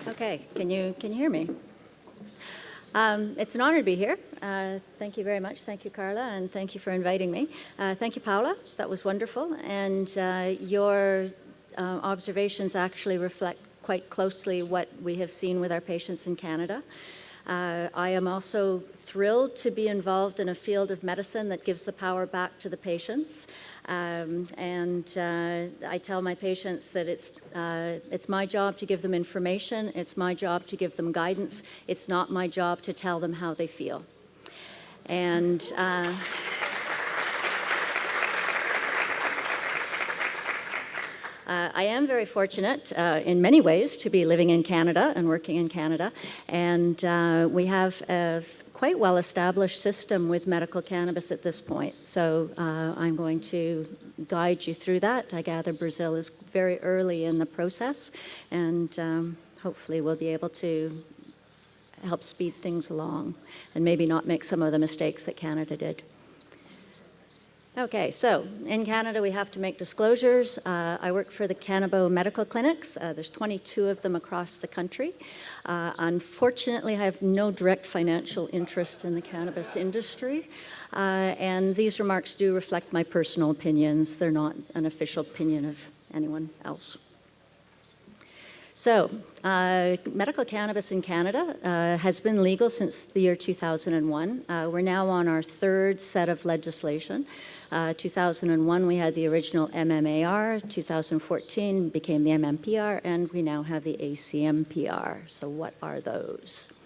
Okay, can you hear me? It's an honor to be here. Thank you very much. Thank you, Carla, and thank you for inviting me. Thank you, Paula. That was wonderful. And your observations actually reflect quite closely what we have seen with our patients in Canada. I am also thrilled to be involved in a field of medicine that gives the power back to the patients. I tell my patients that it's my job to give them information, it's my job to give them guidance, it's not my job to tell them how they feel. And I am very fortunate in many ways to be living in Canada and working in Canada, and we have a quite well-established system with medical cannabis at this point. So I'm going to guide you through that. I gather Brazil is very early in the process, and hopefully we'll be able to help speed things along and maybe not make some of the mistakes that Canada did. Okay, so in Canada we have to make disclosures. I work for the Cannabis Medical Clinics. There's 22 of them across the country. Unfortunately, I have no direct financial interest in the cannabis industry, and these remarks do reflect my personal opinions. They're not an official opinion of anyone else. So, medical cannabis in Canada has been legal since the year 2001. We're now on our third set of legislation. 2001, we had the original MMAR. 2014 became the MMPR, and we now have the ACMPR. So what are those?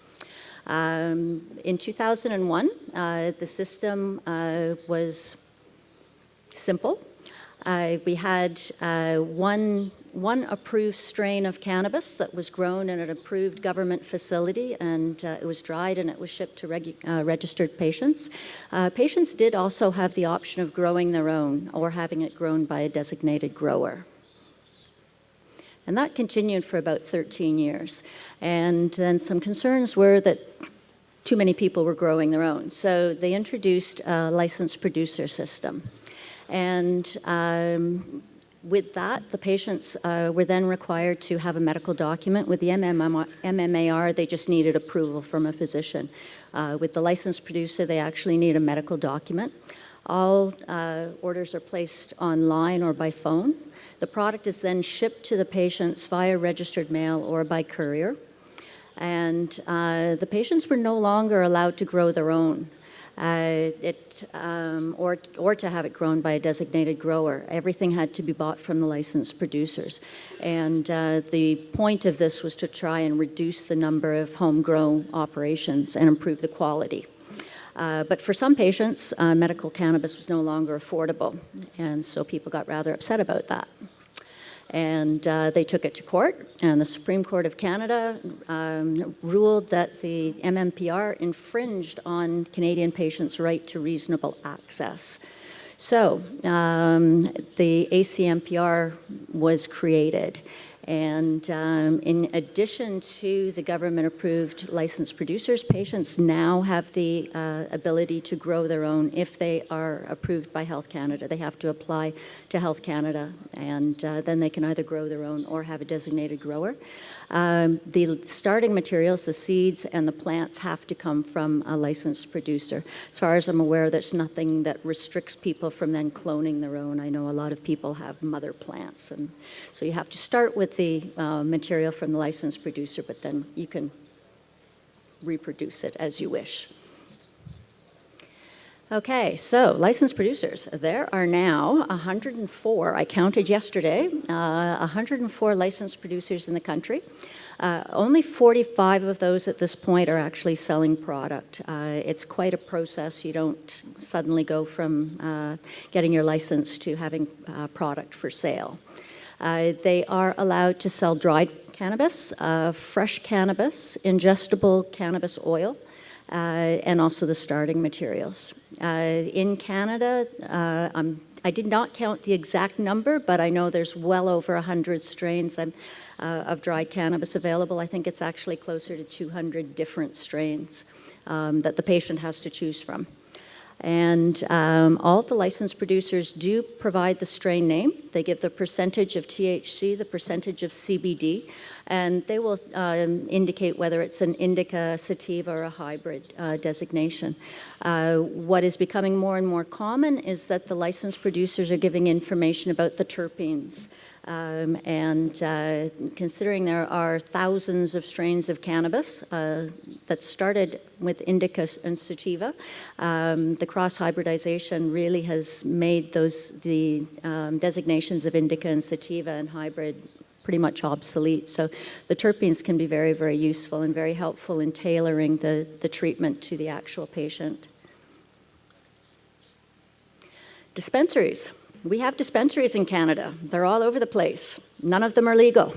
In 2001, the system was simple. We had one approved strain of cannabis that was grown in an approved government facility, and it was dried and it was shipped to registered patients. Patients did also have the option of growing their own or having it grown by a designated grower. And that continued for about 13 years. And then some concerns were that too many people were growing their own. So they introduced a licensed producer system. And with that, the patients were then required to have a medical document. With the MMAR, they just needed approval from a physician. With the licensed producer, they actually need a medical document. All orders are placed online or by phone. The product is then shipped to the patients via registered mail or by courier. And the patients were no longer allowed to grow their own. Or to have it grown by a designated grower. Everything had to be bought from the licensed producers. And the point of this was to try and reduce the number of homegrown operations and improve the quality. But for some patients, medical cannabis was no longer affordable. And so people got rather upset about that. And they took it to court, and the Supreme Court of Canada ruled that the MMPR infringed on Canadian patients' right to reasonable access. So the ACMPR was created. And in addition to the government-approved licensed producers, patients now have the ability to grow their own if they are approved by Health Canada. They have to apply to Health Canada, and then they can either grow their own or have a designated grower. The starting materials, the seeds and the plants, have to come from a licensed producer. As far as I'm aware, there's nothing that restricts people from then cloning their own. I know a lot of people have mother plants, and so you have to start with the material from the licensed producer, but then you can reproduce it as you wish. Okay, so licensed producers. There are now 104, I counted yesterday, 104 licensed producers in the country. Only 45 of those at this point are actually selling product. It's quite a process. You don't suddenly go from getting your license to having product for sale. They are allowed to sell dried cannabis, fresh cannabis, ingestible cannabis oil, and also the starting materials. In Canada, I did not count the exact number, but I know there's well over 100 strains of dried cannabis available. I think it's actually closer to 200 different strains that the patient has to choose from. And all of the licensed producers do provide the strain name. They give the percentage of THC, the percentage of CBD, and they will indicate whether it's an indica, sativa, or a hybrid designation. What is becoming more and more common is that the licensed producers are giving information about the terpenes. Considering there are thousands of strains of cannabis that started with indica and sativa, the cross-hybridization really has made the designations of indica and sativa and hybrid pretty much obsolete. So the terpenes can be very, very useful and very helpful in tailoring the treatment to the actual patient. Dispensaries. We have dispensaries in Canada. They're all over the place. None of them are legal.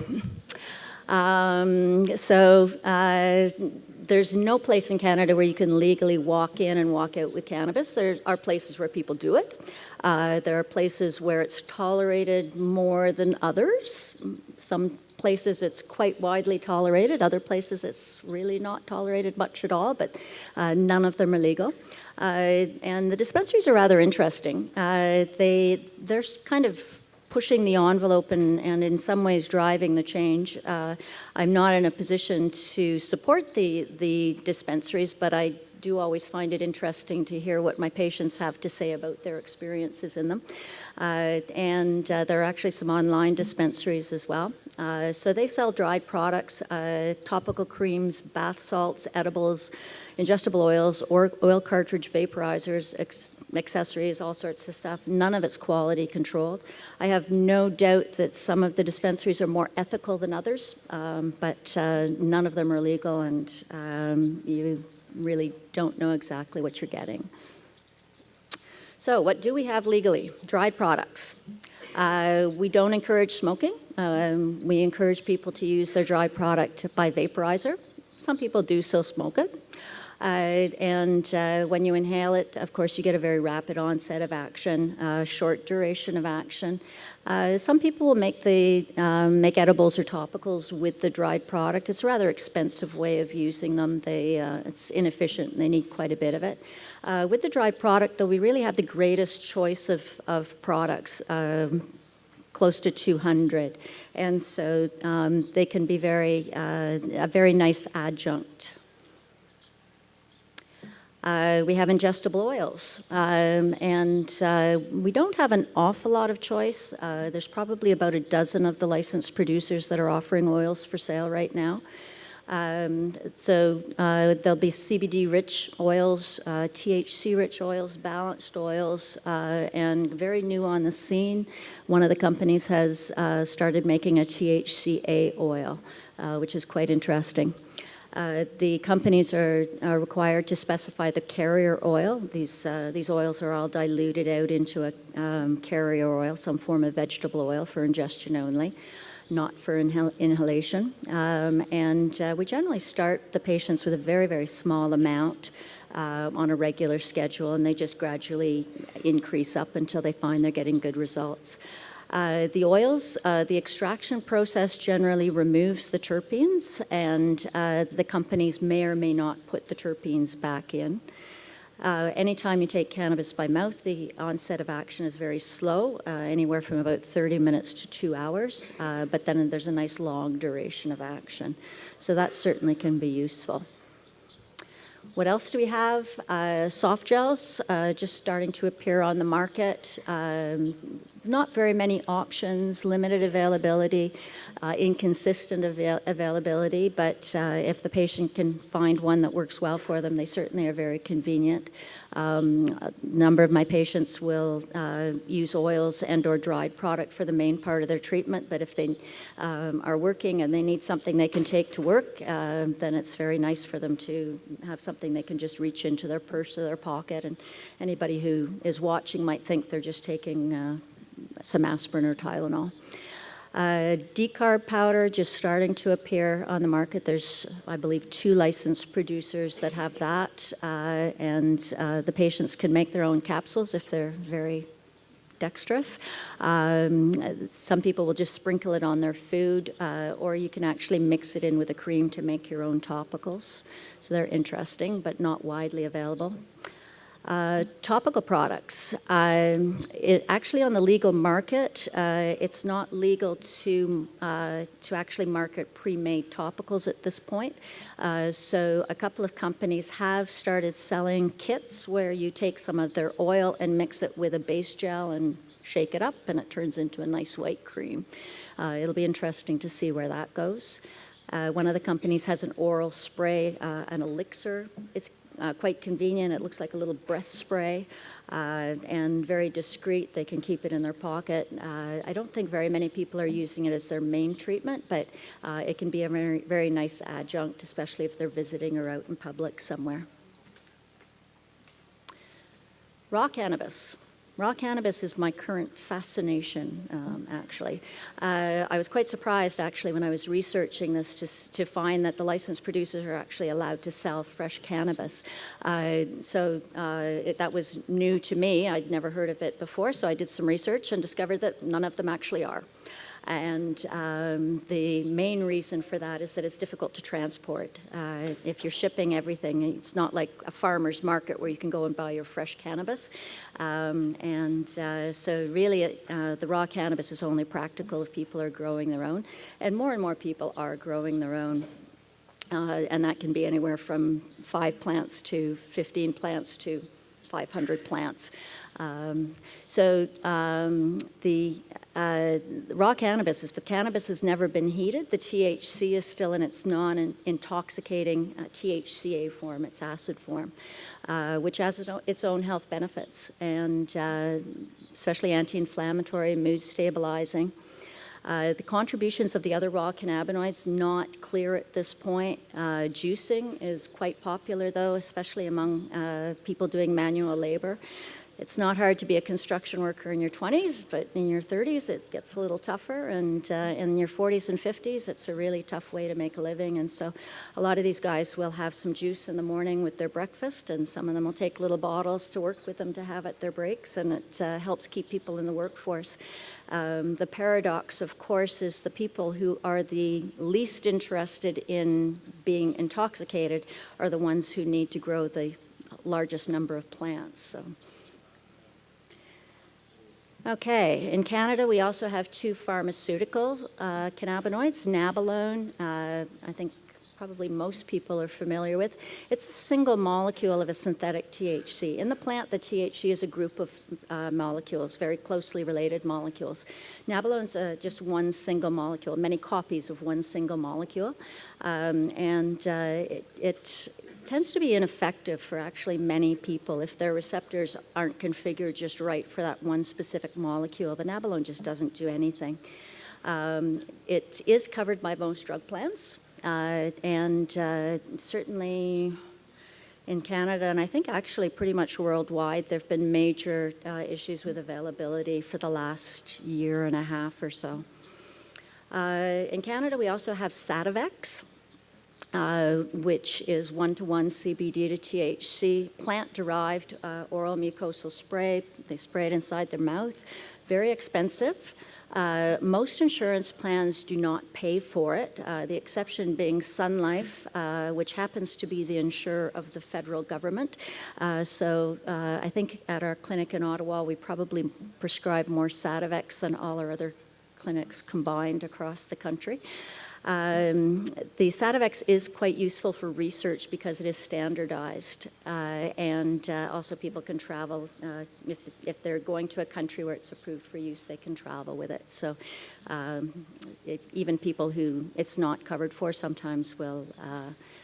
There's no place in Canada where you can legally walk in and walk out with cannabis. There are places where people do it. There are places where it's tolerated more than others. Some places it's quite widely tolerated. Other places it's really not tolerated much at all, but none of them are legal. And the dispensaries are rather interesting. They're kind of pushing the envelope and in some ways driving the change. I'm not in a position to support the dispensaries, but I do always find it interesting to hear what my patients have to say about their experiences in them. There are actually some online dispensaries as well. So they sell dried products, topical creams, bath salts, edibles, ingestible oils, or oil cartridge vaporizers, accessories, all sorts of stuff. None of it's quality controlled. I have no doubt that some of the dispensaries are more ethical than others, but none of them are legal, and you really don't know exactly what you're getting. So what do we have legally? Dried products. We don't encourage smoking. We encourage people to use their dried product by vaporizer. Some people do still smoke it. When you inhale it, of course, you get a very rapid onset of action, short duration of action. Some people will make edibles or topicals with the dried product. It's a rather expensive way of using them. It's inefficient, and they need quite a bit of it. With the dried product, though, we really have the greatest choice of products, close to 200. And so they can be a very nice adjunct. We have ingestible oils, we don't have an awful lot of choice. There's probably about a dozen of the licensed producers that are offering oils for sale right now. There'll be CBD-rich oils, THC-rich oils, balanced oils, and very new on the scene, one of the companies has started making a THCA oil, which is quite interesting. The companies are required to specify the carrier oil. These oils are all diluted out into a carrier oil, some form of vegetable oil for ingestion only, not for inhalation. We generally start the patients with a very, very small amount on a regular schedule, and they just gradually increase up until they find they're getting good results. The oils, the extraction process generally removes the terpenes, and the companies may or may not put the terpenes back in. Anytime you take cannabis by mouth, the onset of action is very slow, anywhere from about 30 minutes to 2 hours, but then there's a nice long duration of action. So that certainly can be useful. What else do we have? Soft gels, just starting to appear on the market. Not very many options, limited availability, inconsistent availability, but if the patient can find one that works well for them, they certainly are very convenient. A number of my patients will use oils and or dried product for the main part of their treatment, but if they are working and they need something they can take to work, then it's very nice for them to have something they can just reach into their purse or their pocket, and anybody who is watching might think they're just taking some aspirin or Tylenol. Decarb powder just starting to appear on the market. There's, I believe, 2 licensed producers that have that, and the patients can make their own capsules if they're very dexterous. Some people will just sprinkle it on their food, or you can actually mix it in with a cream to make your own topicals. So they're interesting, but not widely available. Topical products. Actually, on the legal market, it's not legal to actually market pre-made topicals at this point. So a couple of companies have started selling kits where you take some of their oil and mix it with a base gel and shake it up, and it turns into a nice white cream. It'll be interesting to see where that goes. One of the companies has an oral spray, an elixir. It's quite convenient. It looks like a little breath spray and very discreet. They can keep it in their pocket. I don't think very many people are using it as their main treatment, but it can be a very, very nice adjunct, especially if they're visiting or out in public somewhere. Raw cannabis. Raw cannabis is my current fascination, actually. I was quite surprised, actually, when I was researching this to find that the licensed producers are actually allowed to sell fresh cannabis. That was new to me. I'd never heard of it before, so I did some research and discovered that none of them actually are. And the main reason for that is that it's difficult to transport. If you're shipping everything, it's not like a farmer's market where you can go and buy your fresh cannabis. So really, the raw cannabis is only practical if people are growing their own. And more people are growing their own. And that can be anywhere from 5 plants to 15 plants to 500 plants. Raw cannabis, if the cannabis has never been heated, the THC is still in its non-intoxicating THCA form, its acid form, which has its own health benefits, and especially anti-inflammatory, mood stabilizing. The contributions of the other raw cannabinoids, not clear at this point. Juicing is quite popular, though, especially among people doing manual labor. It's not hard to be a construction worker in your 20s, but in your 30s it gets a little tougher, and in your 40s and 50s it's a really tough way to make a living. And so a lot of these guys will have some juice in the morning with their breakfast, and some of them will take little bottles to work with them to have at their breaks, and it helps keep people in the workforce. The paradox, of course, is the people who are the least interested in being intoxicated are the ones who need to grow the largest number of plants. So. Okay, in Canada we also have 2 pharmaceutical cannabinoids, nabilone, I think probably most people are familiar with. It's a single molecule of a synthetic THC. In the plant, the THC is a group of molecules, very closely related molecules. Nabilone's just one single molecule, many copies of one single molecule, it tends to be ineffective for actually many people if their receptors aren't configured just right for that one specific molecule. The nabilone just doesn't do anything. It is covered by most drug plans, and certainly in Canada, and I think actually pretty much worldwide, there have been major issues with availability for the last year and a half or so. In Canada, we also have Sativex, which is 1-to-1 CBD to THC, plant-derived oral mucosal spray. They spray it inside their mouth. Very expensive. Most insurance plans do not pay for it, the exception being Sun Life, which happens to be the insurer of the federal government. So I think at our clinic in Ottawa, we probably prescribe more Sativex than all our other clinics combined across the country. The Sativex is quite useful for research because it is standardized, and also people can travel. If they're going to a country where it's approved for use, they can travel with it. So even people who it's not covered for sometimes will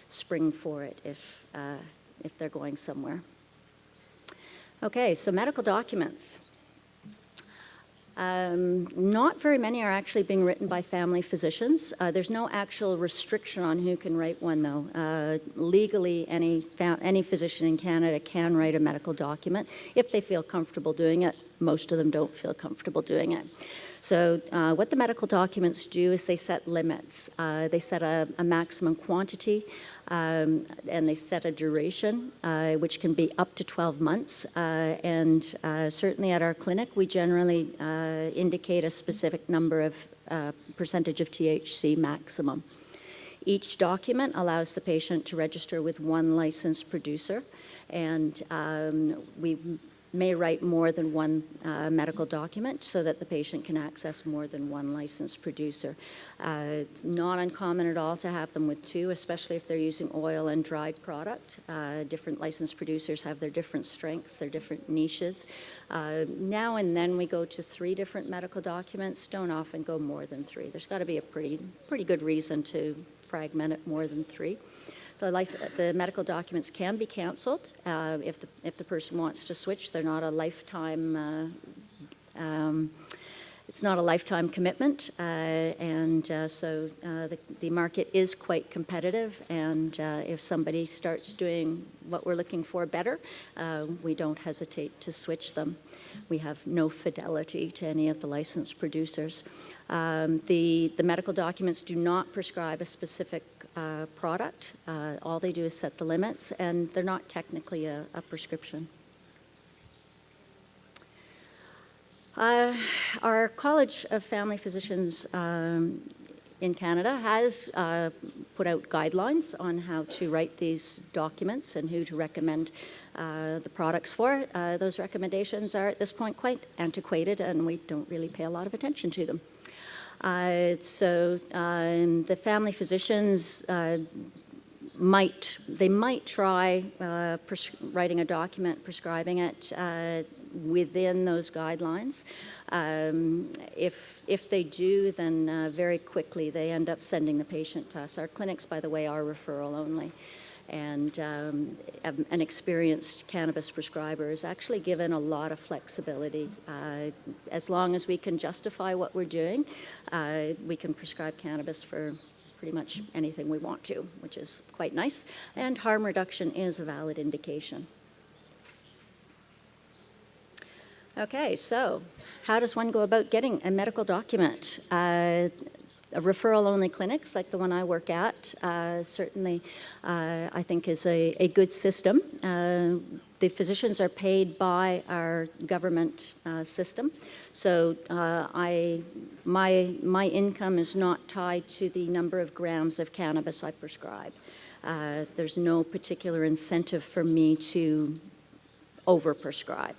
spring for it if they're going somewhere. Okay, so medical documents. Not very many are actually being written by family physicians. There's no actual restriction on who can write one, though. Legally, any physician in Canada can write a medical document if they feel comfortable doing it. Most of them don't feel comfortable doing it. So what the medical documents do is they set limits. They set a maximum quantity, and they set a duration, which can be up to 12 months. And certainly at our clinic, we generally indicate a specific number of percentage of THC maximum. Each document allows the patient to register with one licensed producer, and we may write more than one medical document so that the patient can access more than one licensed producer. It's not uncommon at all to have them with two, especially if they're using oil and dried product. Different licensed producers have their different strengths, their different niches. Now and then we go to 3 different medical documents, don't often go more than 3. There's got to be a pretty good reason to fragment it more than 3. The medical documents can be canceled if the person wants to switch. They're not a lifetime. It's not a lifetime commitment, and so the market is quite competitive. And if somebody starts doing what we're looking for better, we don't hesitate to switch them. We have no fidelity to any of the licensed producers. The medical documents do not prescribe a specific product. All they do is set the limits, and they're not technically a prescription. Our College of Family Physicians in Canada has put out guidelines on how to write these documents and who to recommend the products for. Those recommendations are at this point quite antiquated, and we don't really pay a lot of attention to them. So the family physicians might try writing a document prescribing it within those guidelines. If they do, then very quickly they end up sending the patient to us. Our clinics, by the way, are referral only. And an experienced cannabis prescriber is actually given a lot of flexibility. As long as we can justify what we're doing, we can prescribe cannabis for pretty much anything we want to, which is quite nice. And harm reduction is a valid indication. Okay, so how does one go about getting a medical document? Referral-only clinics like the one I work at certainly I think is a good system. The physicians are paid by our government system, so my income is not tied to the number of grams of cannabis I prescribe. There's no particular incentive for me to overprescribe.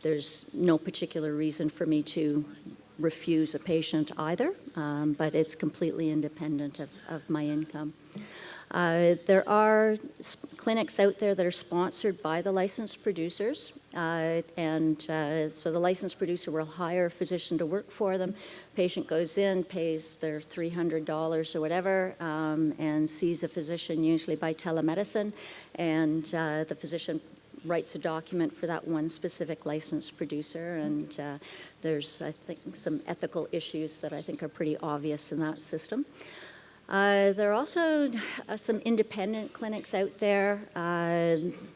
There's no particular reason for me to refuse a patient either, but it's completely independent of my income. There are clinics out there that are sponsored by the licensed producers, and so the licensed producer will hire a physician to work for them. Patient goes in, pays their $300 or whatever, and sees a physician usually by telemedicine, and the physician writes a document for that one specific licensed producer, and there's, I think, some ethical issues that I think are pretty obvious in that system. There are also some independent clinics out there,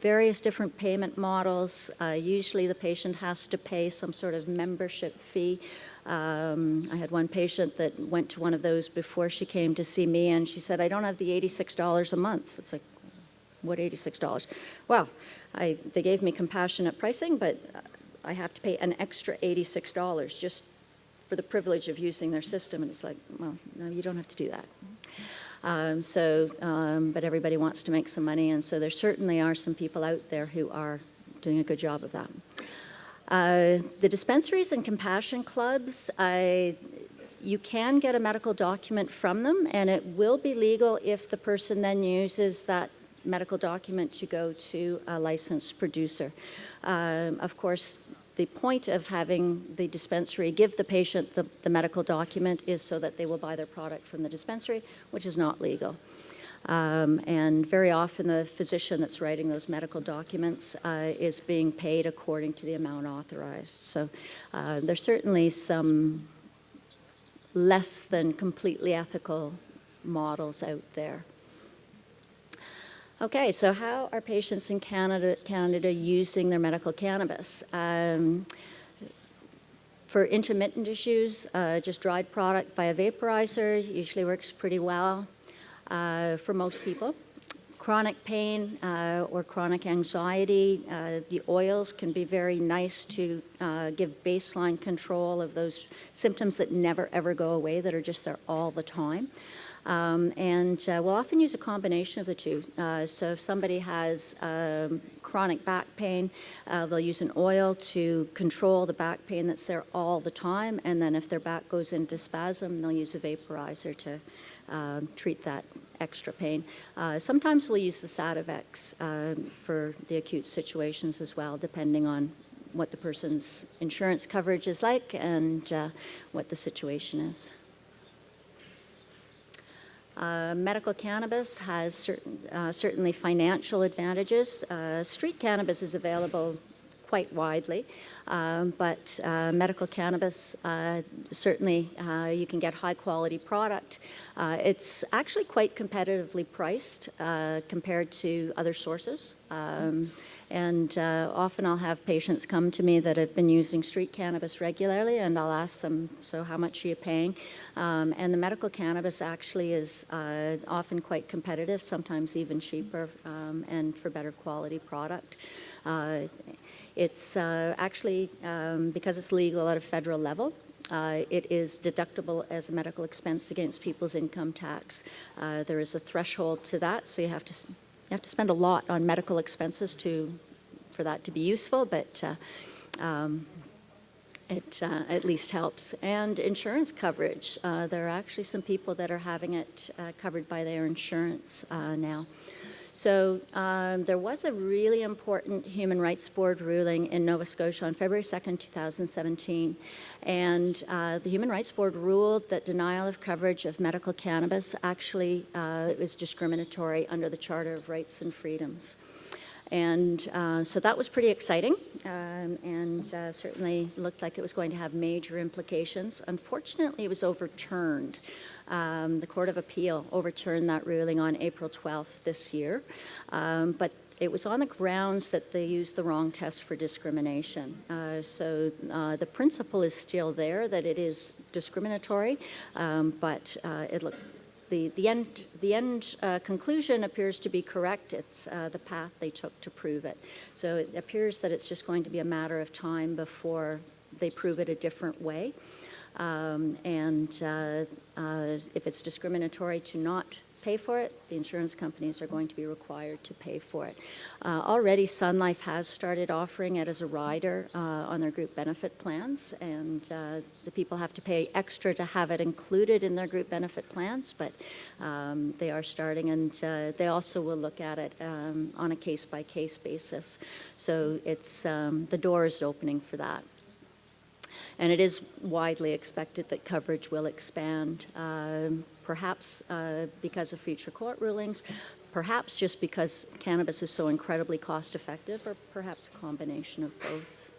various different payment models. Usually the patient has to pay some sort of membership fee. I had one patient that went to one of those before she came to see me, and she said, "I don't have the $86 a month." It's like, what $86? Well, they gave me compassionate pricing, but I have to pay an extra $86 just for the privilege of using their system. And it's like, well, no, you don't have to do that. But everybody wants to make some money, and so there certainly are some people out there who are doing a good job of that. The dispensaries and compassion clubs, you can get a medical document from them, and it will be legal if the person then uses that medical document to go to a licensed producer. Of course, the point of having the dispensary give the patient the medical document is so that they will buy their product from the dispensary, which is not legal. And very often the physician that's writing those medical documents is being paid according to the amount authorized. So there's certainly some less than completely ethical models out there. Okay, so how are patients in Canada using their medical cannabis? For intermittent issues, just dried product by a vaporizer usually works pretty well for most people. Chronic pain or chronic anxiety, the oils can be very nice to give baseline control of those symptoms that never ever go away, that are just there all the time. We'll often use a combination of the two. So if somebody has chronic back pain, they'll use an oil to control the back pain that's there all the time, and then if their back goes into spasm, they'll use a vaporizer to treat that extra pain. Sometimes we'll use the Sativex for the acute situations as well, depending on what the person's insurance coverage is like and what the situation is. Medical cannabis has certainly financial advantages. Street cannabis is available quite widely, but medical cannabis, certainly you can get high quality product. It's actually quite competitively priced compared to other sources. Often I'll have patients come to me that have been using street cannabis regularly, and I'll ask them, so how much are you paying? And the medical cannabis actually is often quite competitive, sometimes even cheaper, and for better quality product. It's actually, because it's legal at a federal level, it is deductible as a medical expense against people's income tax. There is a threshold to that, so you have to spend a lot on medical expenses for that to be useful, but it at least helps. And insurance coverage. There are actually some people that are having it covered by their insurance now. So there was a really important Human Rights Board ruling in Nova Scotia on February 2nd, 2017. And the Human Rights Board ruled that denial of coverage of medical cannabis actually is discriminatory under the Charter of Rights and Freedoms. And so that was pretty exciting, and certainly looked like it was going to have major implications. Unfortunately, it was overturned. The Court of Appeal overturned that ruling on April 12th this year, but it was on the grounds that they used the wrong test for discrimination. So the principle is still there, that it is discriminatory, but the end conclusion appears to be correct. It's the path they took to prove it. So it appears that it's just going to be a matter of time before they prove it a different way. If it's discriminatory to not pay for it, the insurance companies are going to be required to pay for it. Already Sun Life has started offering it as a rider on their group benefit plans, and the people have to pay extra to have it included in their group benefit plans, but they are starting, and they also will look at it on a case-by-case basis. So it's the door is opening for that. And it is widely expected that coverage will expand, perhaps because of future court rulings, perhaps just because cannabis is so incredibly cost-effective, or perhaps a combination of both.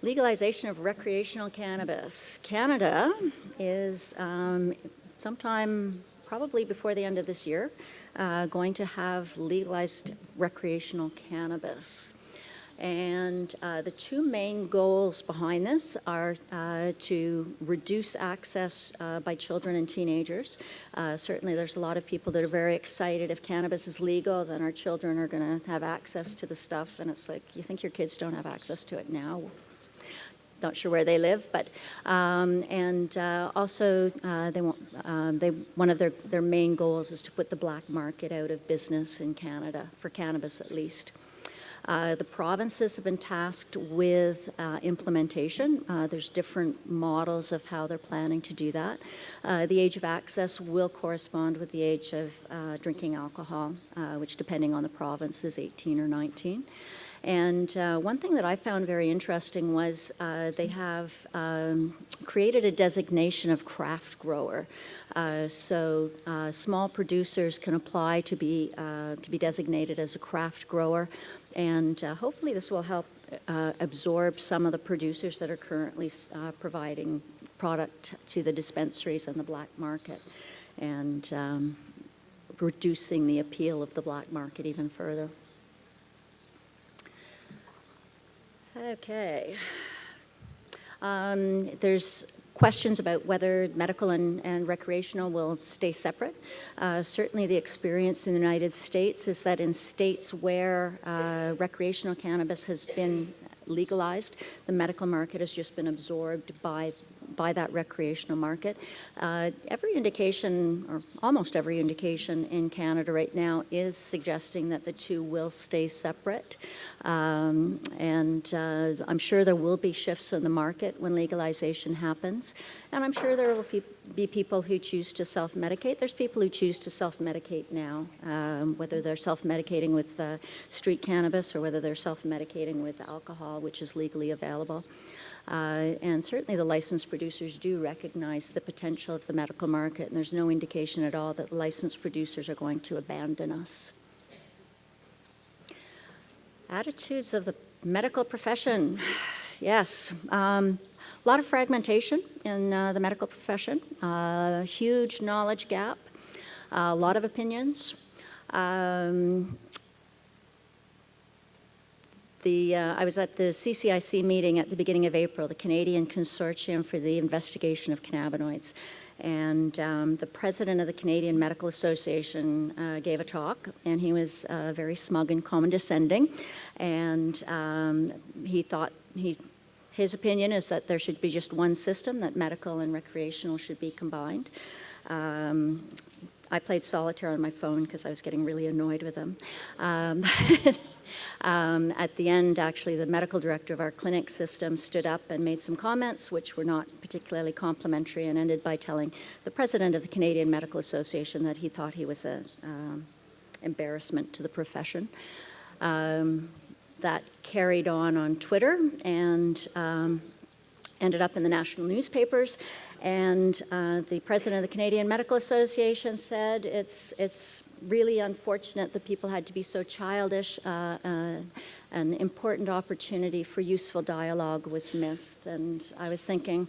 Legalization of recreational cannabis. Canada is sometime probably before the end of this year going to have legalized recreational cannabis. And the two main goals behind this are to reduce access by children and teenagers. Certainly there's a lot of people that are very excited. If cannabis is legal, then our children are going to have access to the stuff. And it's like, you think your kids don't have access to it now? Not sure where they live, but also one of their main goals is to put the black market out of business in Canada, for cannabis at least. The provinces have been tasked with implementation. There's different models of how they're planning to do that. The age of access will correspond with the age of drinking alcohol, which depending on the province is 18 or 19. And one thing that I found very interesting was they have created a designation of craft grower. So small producers can apply to be designated as a craft grower, and hopefully this will help absorb some of the producers that are currently providing product to the dispensaries and the black market, and reducing the appeal of the black market even further. Okay. There's questions about whether medical and recreational will stay separate. Certainly the experience in the United States is that in states where recreational cannabis has been legalized, the medical market has just been absorbed by by that recreational market. Every indication, or almost every indication in Canada right now is suggesting that the two will stay separate. And I'm sure there will be shifts in the market when legalization happens. And I'm sure there will be people who choose to self-medicate. There's people who choose to self-medicate now, whether they're self-medicating with street cannabis or whether they're self-medicating with alcohol, which is legally available. And certainly the licensed producers do recognize the potential of the medical market, and there's no indication at all that licensed producers are going to abandon us. Attitudes of the medical profession. Yes. A lot of fragmentation in the medical profession, huge knowledge gap, a lot of opinions. I was at the CCIC meeting at the beginning of April, the Canadian Consortium for the Investigation of Cannabinoids. And the president of the Canadian Medical Association gave a talk, and he was very smug and condescending. And he thought, his opinion is that there should be just one system, that medical and recreational should be combined. I played solitaire on my phone because I was getting really annoyed with him. At the end, actually, the medical director of our clinic system stood up and made some comments which were not particularly complimentary, and ended by telling the president of the Canadian Medical Association that he thought he was an embarrassment to the profession. That carried on Twitter and ended up in the national newspapers. And the president of the Canadian Medical Association said it's really unfortunate that people had to be so childish. An important opportunity for useful dialogue was missed. And I was thinking,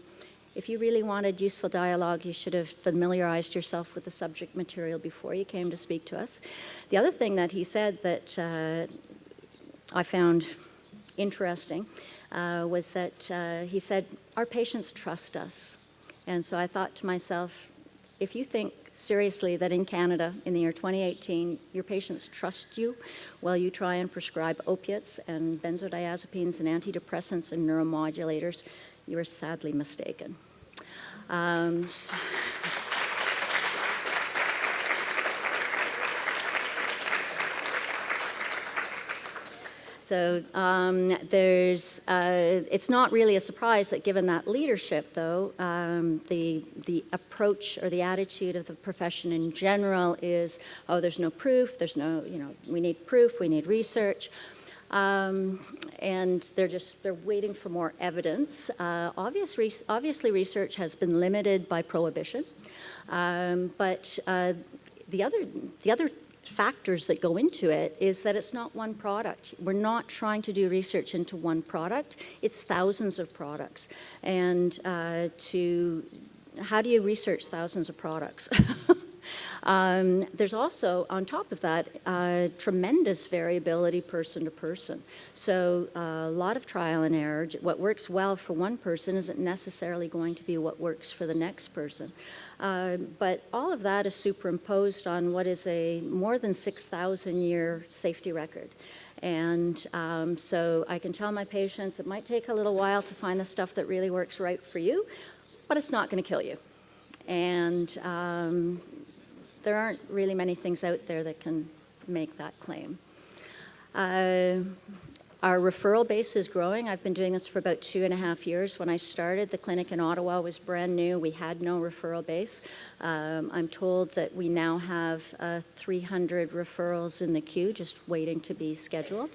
if you really wanted useful dialogue, you should have familiarized yourself with the subject material before you came to speak to us. The other thing that he said that I found interesting was that he said, our patients trust us. And so I thought to myself, if you think seriously that in Canada, in the year 2018, your patients trust you while you try and prescribe opiates and benzodiazepines and antidepressants and neuromodulators, you are sadly mistaken. So it's not really a surprise that given that leadership, though, the approach or the attitude of the profession in general is, oh, there's no proof, there's no, we need proof, we need research. And they're waiting for more evidence. Obviously, research has been limited by prohibition, but the other factors that go into it is that it's not one product. We're not trying to do research into one product. It's thousands of products. And how do you research thousands of products? There's also, on top of that, tremendous variability person to person. So a lot of trial and error. What works well for one person isn't necessarily going to be what works for the next person. But all of that is superimposed on what is a more than 6,000-year safety record. And so I can tell my patients it might take a little while to find the stuff that really works right for you, but it's not going to kill you. And there aren't really many things out there that can make that claim. Our referral base is growing. I've been doing this for about 2.5 years. When I started, the clinic in Ottawa was brand new. We had no referral base. I'm told that we now have 300 referrals in the queue, just waiting to be scheduled.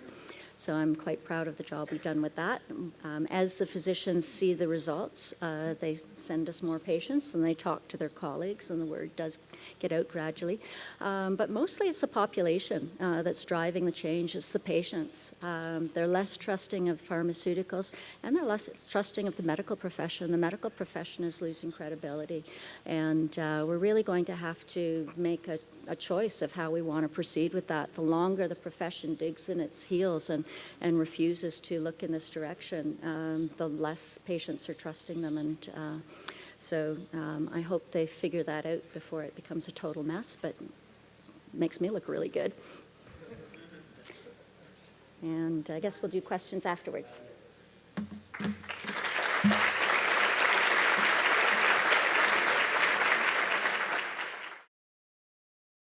So I'm quite proud of the job we've done with that. As the physicians see the results, they send us more patients and they talk to their colleagues, and the word does get out gradually. But mostly it's the population that's driving the change. It's the patients. They're less trusting of pharmaceuticals, and they're less trusting of the medical profession. The medical profession is losing credibility, and we're really going to have to make a choice of how we want to proceed with that. The longer the profession digs in its heels and refuses to look in this direction, the less patients are trusting them. And so I hope they figure that out before it becomes a total mess, but it makes me look really good. And I guess we'll do questions afterwards.